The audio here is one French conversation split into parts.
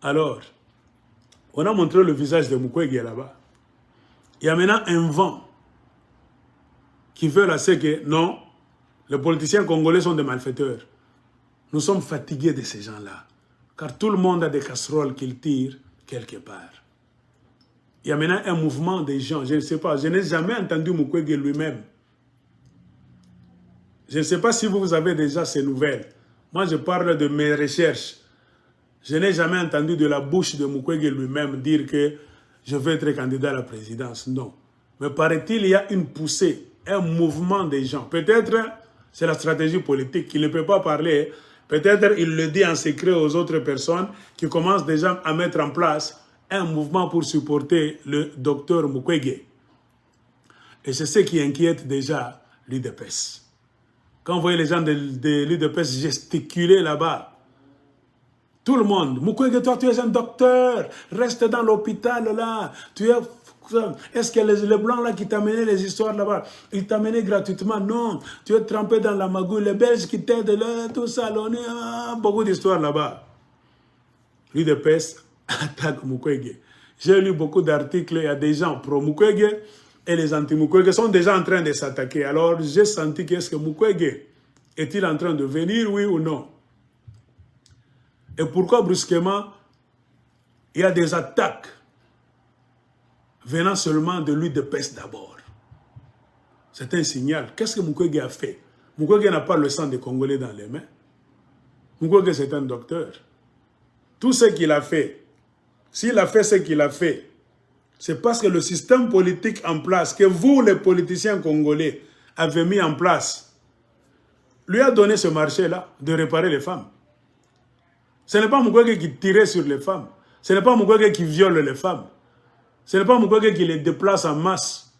Alors, on a montré le visage de Mukwege là-bas. Il y a maintenant un vent qui veut là, c'est que non, les politiciens congolais sont des malfaiteurs. Nous sommes fatigués de ces gens-là. Car tout le monde a des casseroles qu'ils tirent quelque part. Il y a maintenant un mouvement des gens, je ne sais pas, je n'ai jamais entendu Mukwege lui-même. Je ne sais pas si vous avez déjà ces nouvelles. Moi, je parle de mes recherches. Je n'ai jamais entendu de la bouche de Mukwege lui-même dire que je veux être candidat à la présidence. Non. Mais paraît-il, il y a une poussée, un mouvement des gens. Peut-être c'est la stratégie politique qu'il ne peut pas parler. Peut-être il le dit en secret aux autres personnes qui commencent déjà à mettre en place un mouvement pour supporter le docteur Mukwege. Et c'est ce qui inquiète déjà l'UDPS. Quand vous voyez les gens de l'UDPS gesticuler là-bas, tout le monde, Mukwege, toi tu es un docteur, reste dans l'hôpital là, tu es... Est-ce que les blancs là qui t'amenaient les histoires là-bas, ils t'amenaient gratuitement? Non, tu es trempé dans la magouille, les Belges qui t'aident là, tout ça, beaucoup d'histoires là-bas. L'UDPS attaque Mukwege. J'ai lu beaucoup d'articles, il y a des gens pro-Mukwege et les anti-Mukwege sont déjà en train de s'attaquer. Alors j'ai senti qu'est-ce que Mukwege est-il en train de venir, oui ou non? Et pourquoi brusquement il y a des attaques venant seulement de l'UDPS d'abord? C'est un signal. Qu'est-ce que Mukwege a fait? Mukwege n'a pas le sang des Congolais dans les mains. Mukwege c'est un docteur. Tout ce qu'il a fait, s'il a fait ce qu'il a fait, c'est parce que le système politique en place, que vous, les politiciens congolais, avez mis en place, lui a donné ce marché-là de réparer les femmes. Ce n'est pas Mukwege qui tirait sur les femmes. Ce n'est pas Mukwege qui viole les femmes. Ce n'est pas Mukwege qui les déplace en masse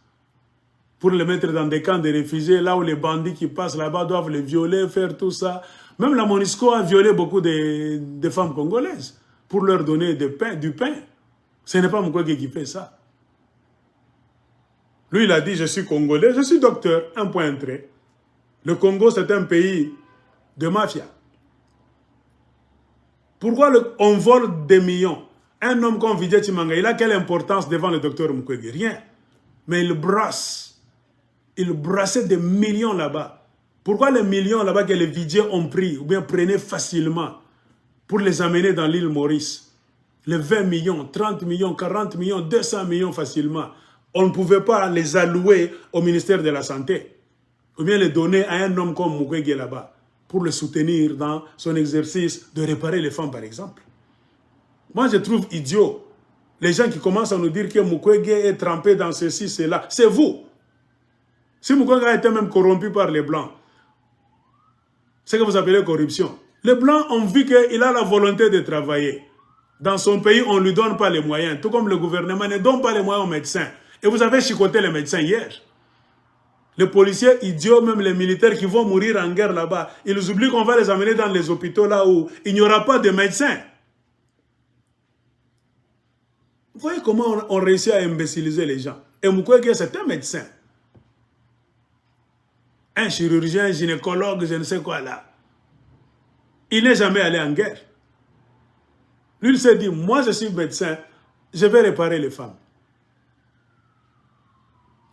pour les mettre dans des camps de réfugiés, là où les bandits qui passent là-bas doivent les violer, faire tout ça. Même la MONUSCO a violé beaucoup de femmes congolaises pour leur donner du pain. Ce n'est pas Mukwege qui fait ça. Lui, il a dit, je suis congolais, je suis docteur, un point trait. Le Congo, c'est un pays de mafia. Pourquoi on vole des millions? Un homme comme Vijay Chimanga, il a quelle importance devant le docteur Mukwege? Rien. Mais il brasse. Il brassait des millions là-bas. Pourquoi les millions là-bas que les Vijay ont pris, ou bien prenaient facilement, pour les amener dans l'île Maurice? Les 20 millions, 30 millions, 40 millions, 200 millions facilement. On ne pouvait pas les allouer au ministère de la Santé. Ou bien les donner à un homme comme Mukwege là-bas, pour le soutenir dans son exercice de réparer les femmes, par exemple. Moi, je trouve idiot les gens qui commencent à nous dire que Mukwege est trempé dans ceci, cela. C'est vous. Si Mukwege a été même corrompu par les Blancs, c'est ce que vous appelez corruption. Les Blancs ont vu qu'il a la volonté de travailler. Dans son pays, on ne lui donne pas les moyens. Tout comme le gouvernement ne donne pas les moyens aux médecins. Et vous avez chicoté les médecins hier. Les policiers idiots, même les militaires qui vont mourir en guerre là-bas, ils oublient qu'on va les amener dans les hôpitaux là où il n'y aura pas de médecins. Vous voyez comment on réussit à imbéciliser les gens. Et Mukwege, c'est un médecin. Un chirurgien, un gynécologue, je ne sais quoi là. Il n'est jamais allé en guerre. Lui, il s'est dit, moi je suis médecin, je vais réparer les femmes.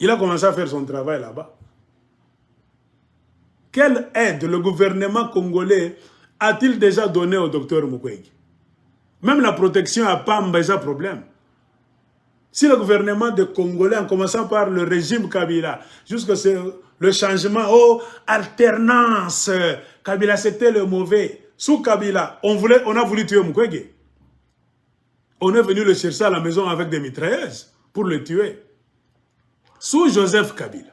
Il a commencé à faire son travail là-bas. Quelle aide le gouvernement congolais a-t-il déjà donné au docteur Mukwege? Même la protection à Pamba est un problème. Si le gouvernement de Congolais, en commençant par le régime Kabila, jusqu'à le changement, oh, alternance, Kabila c'était le mauvais. Sous Kabila, on a voulu tuer Mukwege. On est venu le chercher à la maison avec des mitrailleuses pour le tuer. Sous Joseph Kabila.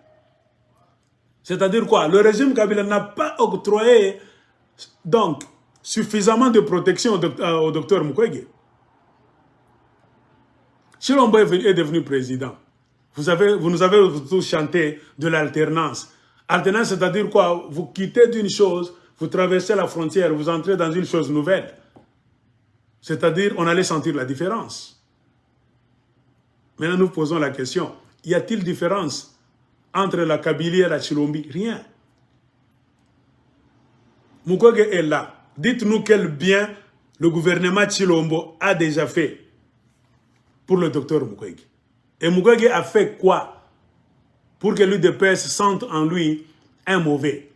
C'est-à-dire quoi? Le régime Kabila n'a pas octroyé donc suffisamment de protection au docteur Mukwege. Chilombo est devenu président. Vous nous avez tous chanté de l'alternance. Alternance, c'est-à-dire quoi? Vous quittez d'une chose, vous traversez la frontière, vous entrez dans une chose nouvelle. C'est-à-dire, on allait sentir la différence. Maintenant, nous posons la question. Y a-t-il différence entre la Kabylie et la Chilombi? Rien. Mukwege est là. Dites-nous quel bien le gouvernement Tshilombo a déjà fait pour le docteur Mukwege. Et Mukwege a fait quoi pour que l'UDPS sente en lui un mauvais?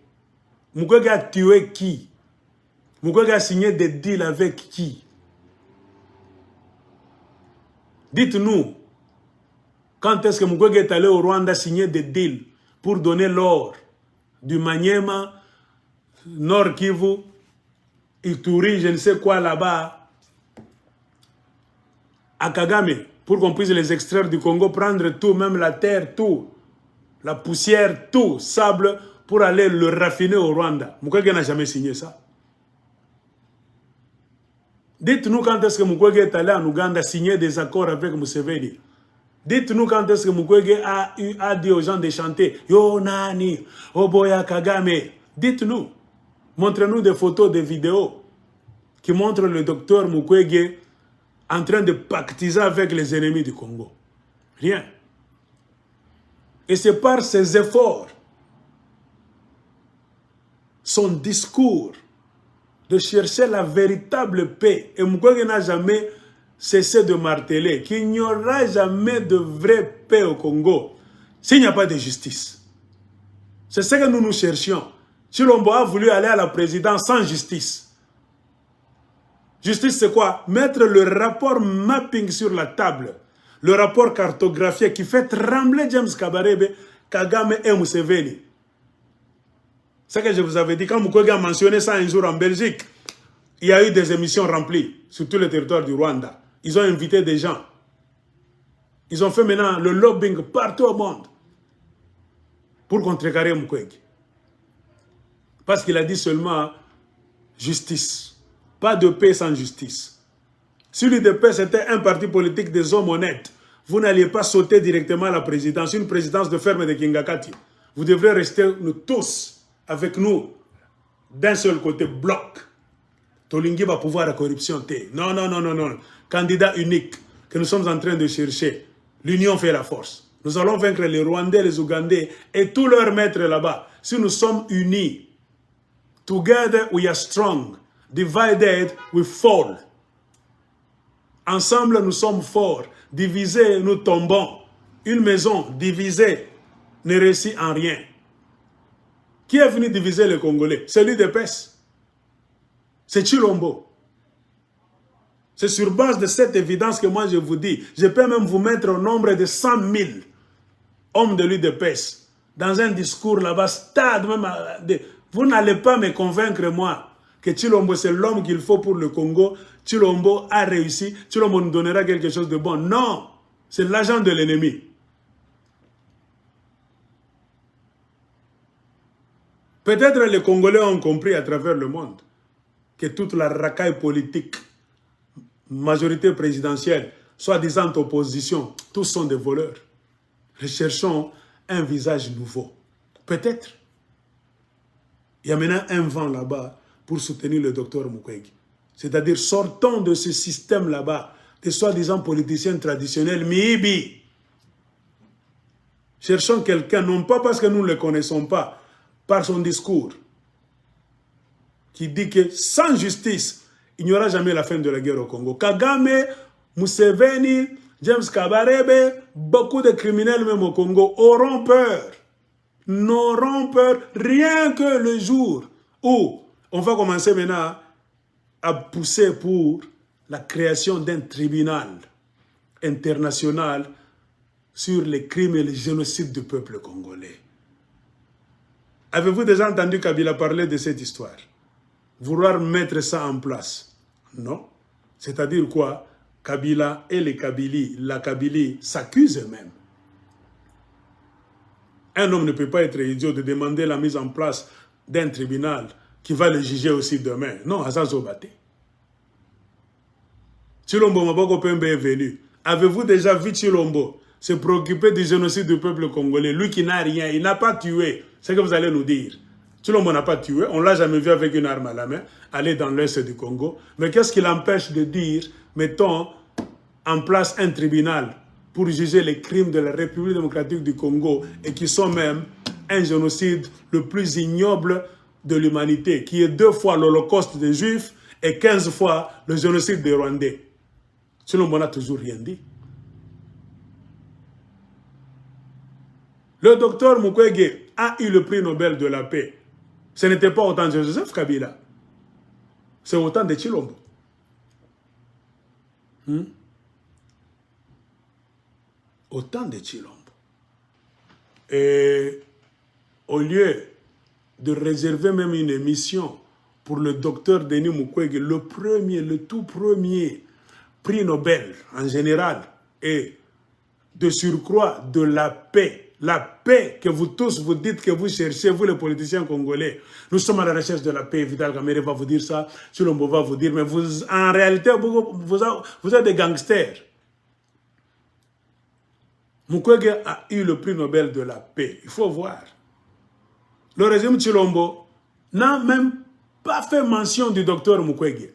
Mukwege a tué qui? Mukwege a signé des deals avec qui? Dites-nous, quand est-ce que Mukwege est allé au Rwanda signer des deals pour donner l'or du Maniema, Nord Kivu, Ituri, je ne sais quoi là-bas, à Kagame, pour qu'on puisse les extraire du Congo, prendre tout, même la terre, tout, la poussière, tout, sable, pour aller le raffiner au Rwanda. Mukwege n'a jamais signé ça. Dites-nous quand est-ce que Mukwege est allé en Ouganda signer des accords avec Museveni. Dites-nous quand est-ce que Mukwege a dit aux gens de chanter Yo Nani, Oboya Kagame. Dites-nous. Montrez-nous des photos, des vidéos qui montrent le docteur Mukwege en train de pactiser avec les ennemis du Congo. Rien. Et c'est par ses efforts, son discours de chercher la véritable paix. Et Mukwege n'a jamais cessé de marteler qu'il n'y aura jamais de vraie paix au Congo s'il n'y a pas de justice. C'est ce que nous cherchions. Tshilombo a voulu aller à la présidence sans justice. Justice, c'est quoi? Mettre le rapport mapping sur la table. Le rapport cartographié qui fait trembler James Kabarebe, Kagame et Museveni. C'est ce que je vous avais dit. Quand Mukwege a mentionné ça un jour en Belgique, il y a eu des émissions remplies sur tout le territoire du Rwanda. Ils ont invité des gens. Ils ont fait maintenant le lobbying partout au monde pour contrecarrer Mukwege. Parce qu'il a dit seulement justice. Pas de paix sans justice. Si l'UDPS était un parti politique des hommes honnêtes, vous n'alliez pas sauter directement à la présidence, une présidence de ferme de Kingakati. Vous devrez rester nous tous avec nous d'un seul côté, bloc. Tolingi va pouvoir la corruption. Non, non, non, non, non. Candidat unique que nous sommes en train de chercher. L'union fait la force. Nous allons vaincre les Rwandais, les Ougandais et tous leurs maîtres là-bas. Si nous sommes unis, together we are strong. Divided we fall. Ensemble, nous sommes forts. Divisés, nous tombons. Une maison divisée ne réussit en rien. Qui est venu diviser les Congolais? C'est l'UDPS. C'est Tshilombo. C'est sur base de cette évidence que moi je vous dis. Je peux même vous mettre au nombre de 100 000 hommes de l'UDPS. Dans un discours là-bas, stade même. Vous n'allez pas me convaincre, moi, que Tshilombo c'est l'homme qu'il faut pour le Congo. Tshilombo a réussi. Tshilombo nous donnera quelque chose de bon. Non, c'est l'agent de l'ennemi. Peut-être les Congolais ont compris à travers le monde que toute la racaille politique, majorité présidentielle, soi-disant opposition, tous sont des voleurs. Recherchons un visage nouveau. Peut-être. Il y a maintenant un vent là-bas pour soutenir le docteur Mukwege. C'est-à-dire, sortons de ce système là-bas, des soi-disant politiciens traditionnels, Miibi. Cherchons quelqu'un, non pas parce que nous ne le connaissons pas, par son discours, qui dit que sans justice, il n'y aura jamais la fin de la guerre au Congo. Kagame, Museveni, James Kabarebe, beaucoup de criminels même au Congo auront peur. N'auront peur rien que le jour où on va commencer maintenant à pousser pour la création d'un tribunal international sur les crimes et les génocides du peuple congolais. Avez-vous déjà entendu Kabila parler de cette histoire? Vouloir mettre ça en place? Non. C'est-à-dire quoi? Kabila et les Kabylie, la Kabylie s'accusent eux-mêmes. Un homme ne peut pas être idiot de demander la mise en place d'un tribunal qui va le juger aussi demain. Non, Azazo Bate. Tshilombo Maboko Pembe est venu. Avez-vous déjà vu Tshilombo se préoccuper du génocide du peuple congolais? Lui qui n'a rien, il n'a pas tué. C'est ce que vous allez nous dire. Tshilombo n'a pas tué, on ne l'a jamais vu avec une arme à la main, aller dans l'est du Congo. Mais qu'est-ce qui l'empêche de dire, mettons en place un tribunal pour juger les crimes de la République démocratique du Congo et qui sont même un génocide le plus ignoble de l'humanité, qui est 2 fois l'Holocauste des Juifs et 15 fois le génocide des Rwandais. Chilombo n'a toujours rien dit. Le docteur Mukwege a eu le prix Nobel de la paix. Ce n'était pas autant de Joseph Kabila. C'est autant de Chilombo. Autant de Chilombo. Et au lieu de réserver même une émission pour le docteur Denis Mukwege, le tout premier prix Nobel en général, et de surcroît de la paix que vous tous vous dites que vous cherchez, vous les politiciens congolais. Nous sommes à la recherche de la paix. Vital Kamerhe va vous dire ça, Chilombo va vous dire, mais vous, en réalité, vous êtes des gangsters. Mukwege a eu le prix Nobel de la paix. Il faut voir. Le régime Chilombo n'a même pas fait mention du docteur Mukwege.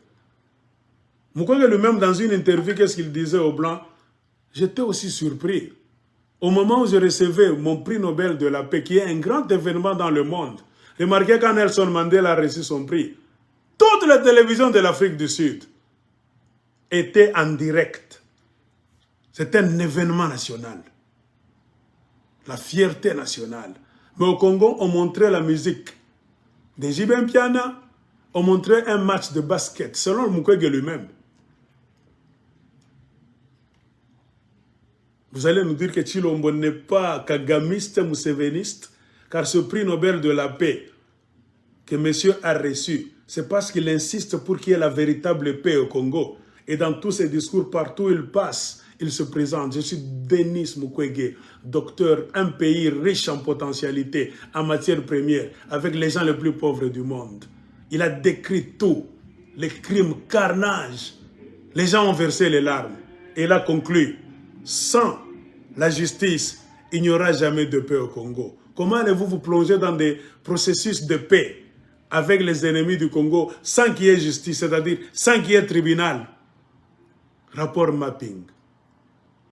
Mukwege lui-même, dans une interview, qu'est-ce qu'il disait aux Blancs? J'étais aussi surpris. Au moment où je recevais mon prix Nobel de la paix, qui est un grand événement dans le monde, remarquez quand Nelson Mandela a reçu son prix, toutes les télévisions de l'Afrique du Sud étaient en direct. C'était un événement national. La fierté nationale. Mais au Congo, on montrait la musique de J.B. Mpiana, on montrait un match de basket, selon Mukwege lui-même. Vous allez nous dire que Chilombo n'est pas kagamiste, moussévéniste, car ce prix Nobel de la paix que monsieur a reçu, c'est parce qu'il insiste pour qu'il y ait la véritable paix au Congo. Et dans tous ses discours, partout où il passe, il se présente. Je suis Denis Mukwege, docteur, un pays riche en potentialité, en matières premières, avec les gens les plus pauvres du monde. Il a décrit tout, les crimes, carnage. Les gens ont versé les larmes. Et il a conclu, sans la justice, il n'y aura jamais de paix au Congo. Comment allez-vous vous plonger dans des processus de paix avec les ennemis du Congo sans qu'il y ait justice, c'est-à-dire sans qu'il y ait tribunal? Rapport mapping.